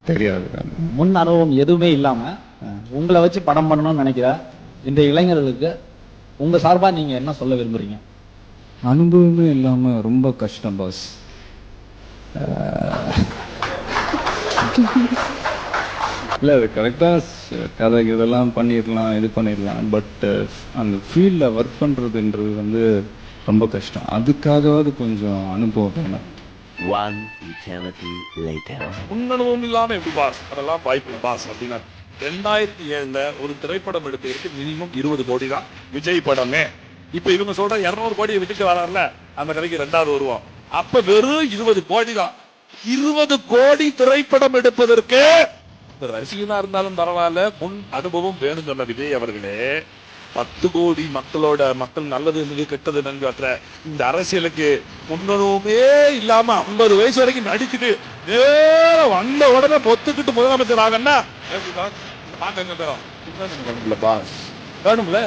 தெரியாது. முன் அனுபவம் எதுவுமே இல்லாம உங்களை வச்சு படம் பண்ணணும்னு நினைக்கிற இந்த இளைஞர்களுக்கு உங்க சார்பா நீங்க என்ன சொல்ல விரும்புறீங்க? அனுபவமே இல்லாம ரொம்ப கஷ்டம் பாஸ். இல்லை, அது கரெக்டாக கதை இதெல்லாம் பண்ணிடலாம், இது பண்ணிடலாம். பட் அந்த ஃபீல்டில் ஒர்க் பண்ணுறதுன்றது வந்து ரொம்ப கஷ்டம். அதுக்காகவாது கொஞ்சம் அனுபவம் வேணும். One eternity later. முன்னனுபவம் இல்லாம எப்படி பாஸ், அதெல்லாம் வாய்ப்பு பாஸ் அப்படின்னா 2007 ஒரு திரைப்படம் எடுக்கிறதுக்கு மினிமம் 20 கோடி தான் விஜய் படமே. இப்ப இவங்க சொல்ற 200 கோடி விட்டுட்டு வராருல, அந்த கதைக்கு 2வது வருவோம். அப்ப வெறும் 20 கோடி தான். 20 கோடி திரைப்படம் எடுப்பதற்கு ரசிகனா இருந்தாலும் பரவாயில்ல, முன் அனுபவம் வேணும் சொன்ன விஜய் அவர்களே 10 கோடி மக்கள் நல்லது நன்கு கெட்டது நன்கு அற்ற இந்த அரசியலுக்கு முன்னணுமே இல்லாம 50 வயசு வரைக்கும் நடிச்சுட்டு நேரம் வந்த உடனே பொத்துக்கிட்டு முதலமைச்சர் ஆகன்னா வேணும்ல.